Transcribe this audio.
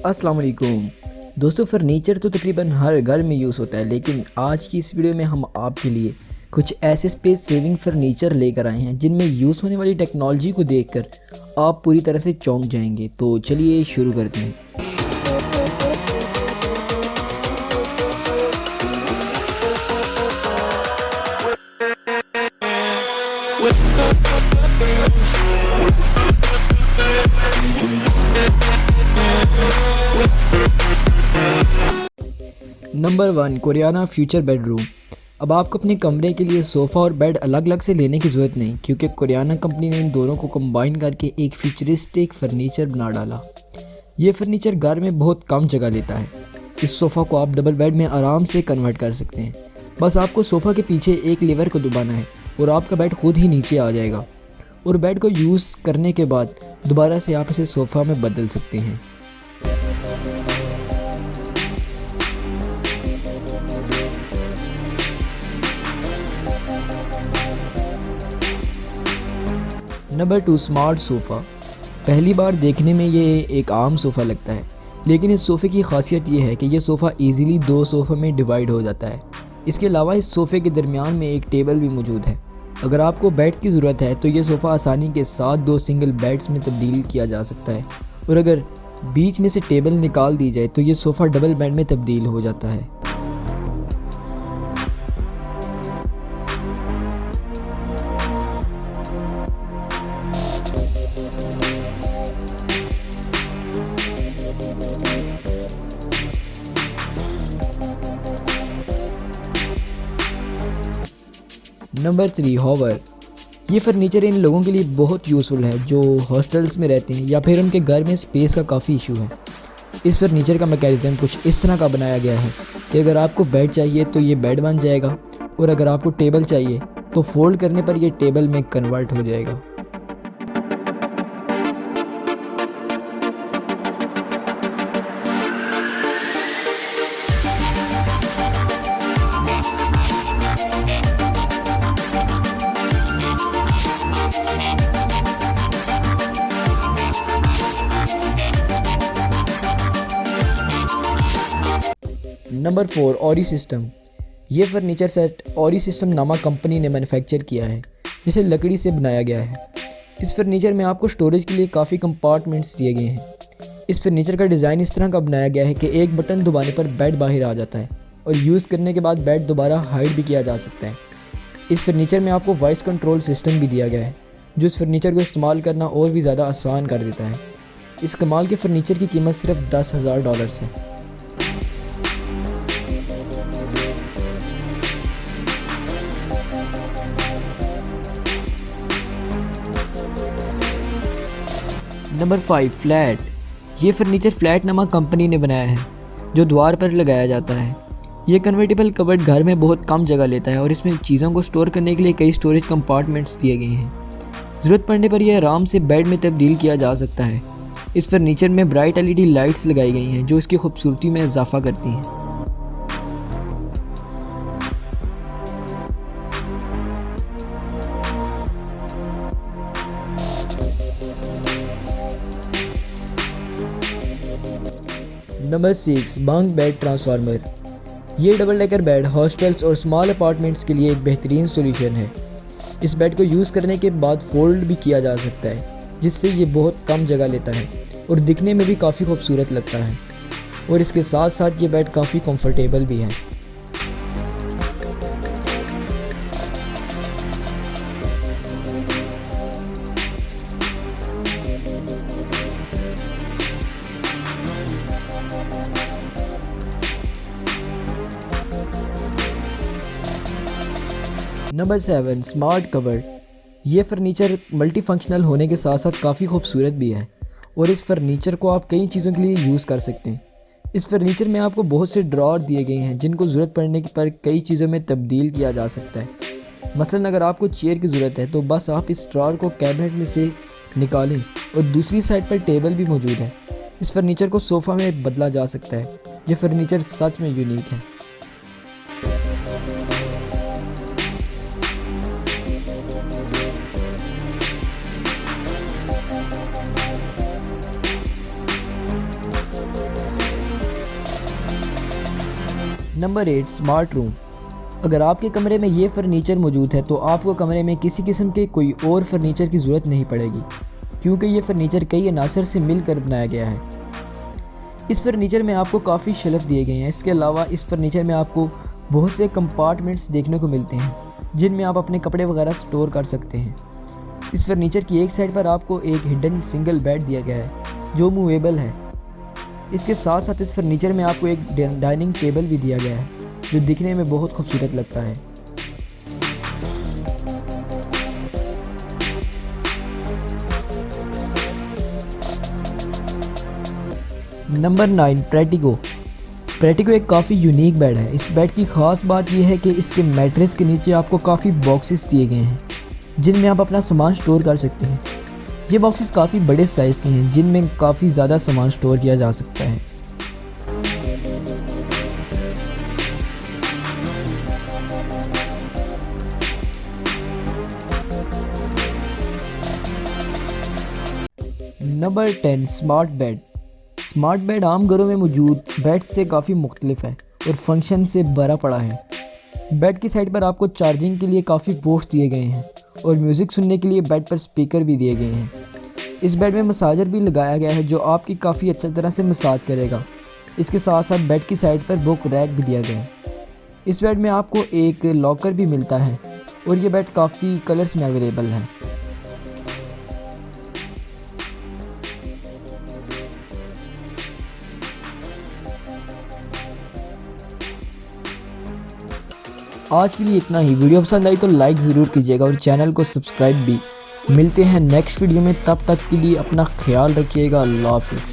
अस्सलाम वालेकुम दोस्तों। फर्नीचर तो तकरीबन हर घर में यूज़ होता है, लेकिन आज की इस वीडियो में हम आपके लिए कुछ ऐसे स्पेस सेविंग फर्नीचर लेकर आए हैं जिनमें यूज़ होने वाली टेक्नोलॉजी को देखकर आप पूरी तरह से चौंक जाएंगे। तो चलिए शुरू करते हैं। Number 1, Koreana future bedroom. अब आपको अपने कमरे के लिए सोफ़ा और बेड अलग अलग से लेने की ज़रूरत नहीं, क्योंकि कोरियाना कंपनी ने इन दोनों को कंबाइन करके एक फ्यूचरिस्टिक फर्नीचर बना डाला। ये फर्नीचर घर में बहुत कम जगह लेता है। इस सोफ़ा को आप डबल बेड में आराम से कन्वर्ट कर सकते हैं। बस आपको सोफ़ा के पीछे एक लीवर को दबाना है और आपका बेड खुद ही नीचे आ जाएगा, और बेड को यूज़ करने के बाद दोबारा से आप इसे सोफ़ा में बदल सकते हैं। Number 2, smart sofa. पहली बार देखने में ये एक आम सोफ़ा लगता है, लेकिन इस सोफ़े की खासियत ये है कि ये सोफ़ा इजीली 2 सोफ़े में डिवाइड हो जाता है। इसके अलावा इस सोफ़े के दरमियान में एक टेबल भी मौजूद है। अगर आपको बेड्स की ज़रूरत है तो ये सोफ़ा आसानी के साथ 2 सिंगल बेड्स में तब्दील किया जा सकता है, और अगर बीच में से टेबल निकाल दी जाए तो ये सोफ़ा डबल बेड में तब्दील हो जाता है। Number 3, hover. ये फर्नीचर इन लोगों के लिए बहुत यूज़फुल है जो हॉस्टल्स में रहते हैं या फिर उनके घर में स्पेस का काफ़ी इशू है। इस फर्नीचर का मैकेनिज़्म कुछ इस तरह का बनाया गया है कि अगर आपको बेड चाहिए तो ये बेड बन जाएगा, और अगर आपको टेबल चाहिए तो फोल्ड करने पर ये टेबल में कन्वर्ट हो जाएगा। Number 4, ऑरी system. ये फर्नीचर सेट ऑरी सिस्टम नामक कंपनी ने मैन्युफैक्चर किया है, जिसे लकड़ी से बनाया गया है। इस फर्नीचर में आपको स्टोरेज के लिए काफ़ी कंपार्टमेंट्स दिए गए हैं। इस फर्नीचर का डिज़ाइन इस तरह का बनाया गया है कि एक बटन दबाने पर बेड बाहर आ जाता है, और यूज़ करने के बाद बेड दोबारा हाइड भी किया जा सकता है। इस फर्नीचर में आपको वॉइस कंट्रोल सिस्टम भी दिया गया है, जो इस फर्नीचर को इस्तेमाल करना और भी ज़्यादा आसान कर देता है। इस कमाल के फर्नीचर की कीमत सिर्फ $10,000 है। Number 5, flat. ये फर्नीचर फ्लैट नामक कंपनी ने बनाया है, जो द्वार पर लगाया जाता है। ये कन्वर्टेबल कबर्ड घर में बहुत कम जगह लेता है, और इसमें चीज़ों को स्टोर करने के लिए कई स्टोरेज कंपार्टमेंट्स दिए गए हैं। ज़रूरत पड़ने पर यह आराम से बेड में तब्दील किया जा सकता है। इस फर्नीचर में ब्राइट LED लाइट्स लगाई गई हैं, जो इसकी खूबसूरती में इजाफा करती हैं। Number 6, bunk bed transformer. ये डबल डेकर बेड हॉस्टल्स और स्मॉल अपार्टमेंट्स के लिए एक बेहतरीन सॉल्यूशन है। इस बेड को यूज़ करने के बाद फोल्ड भी किया जा सकता है, जिससे ये बहुत कम जगह लेता है और दिखने में भी काफ़ी खूबसूरत लगता है, और इसके साथ साथ ये बेड काफ़ी कंफर्टेबल भी है। Number 7, smart cupboard. ये फर्नीचर मल्टी फंक्शनल होने के साथ साथ काफ़ी खूबसूरत भी है, और इस फर्नीचर को आप कई चीज़ों के लिए यूज़ कर सकते हैं। इस फर्नीचर में आपको बहुत से ड्रॉर दिए गए हैं, जिनको ज़रूरत पड़ने पर कई चीज़ों में तब्दील किया जा सकता है। मसलन अगर आपको चेयर की ज़रूरत है तो बस आप इस ड्रॉर को कैबिनेट में से निकालें, और दूसरी साइड पर टेबल भी मौजूद है। इस फर्नीचर को सोफ़ा में बदला जा सकता है। ये फर्नीचर सच में यूनिक है। Number 8 smart room. अगर आपके कमरे में ये फर्नीचर मौजूद है तो आपको कमरे में किसी किस्म के कोई और फर्नीचर की ज़रूरत नहीं पड़ेगी, क्योंकि ये फर्नीचर कई अनासर से मिलकर बनाया गया है। इस फर्नीचर में आपको काफ़ी शेल्फ दिए गए हैं। इसके अलावा इस फर्नीचर में आपको बहुत से कंपार्टमेंट्स देखने को मिलते हैं जिनमें आप अपने कपड़े वगैरह स्टोर कर सकते हैं। इस फर्नीचर की एक साइड पर आपको एक हिडन सिंगल बेड दिया गया है जो मूवेबल है। इसके साथ साथ इस फर्नीचर में आपको एक डाइनिंग टेबल भी दिया गया है जो दिखने में बहुत खूबसूरत लगता है। नंबर 9 प्रेटिको। प्रेटिको एक काफ़ी यूनिक बेड है। इस बेड की ख़ास बात यह है कि इसके मैट्रेस के नीचे आपको काफ़ी बॉक्सेस दिए गए हैं जिनमें आप अपना सामान स्टोर कर सकते हैं। ये बॉक्सेस काफ़ी बड़े साइज़ के हैं जिनमें काफ़ी ज़्यादा सामान स्टोर किया जा सकता है। Number 10 smart bed. Smart bed आम घरों में मौजूद बेड से काफ़ी मुख्तलिफ है और फंक्शन से भरा पड़ा है। बेड की साइड पर आपको चार्जिंग के लिए काफ़ी पोर्ट्स दिए गए हैं और म्यूज़िक सुनने के लिए बेड पर स्पीकर भी दिए गए हैं। इस बेड में मसाजर भी लगाया गया है जो आपकी काफ़ी अच्छी तरह से मसाज करेगा। इसके साथ साथ बेड की साइड पर बुक रैक भी दिया गया है। इस बेड में आपको एक लॉकर भी मिलता है और ये बेड काफ़ी कलर्स में अवेलेबल है। आज के लिए इतना ही। वीडियो पसंद आई तो लाइक ज़रूर कीजिएगा और चैनल को सब्सक्राइब भी। मिलते हैं नेक्स्ट वीडियो में, तब तक के लिए अपना ख्याल रखिएगा। अल्लाह हाफिज़।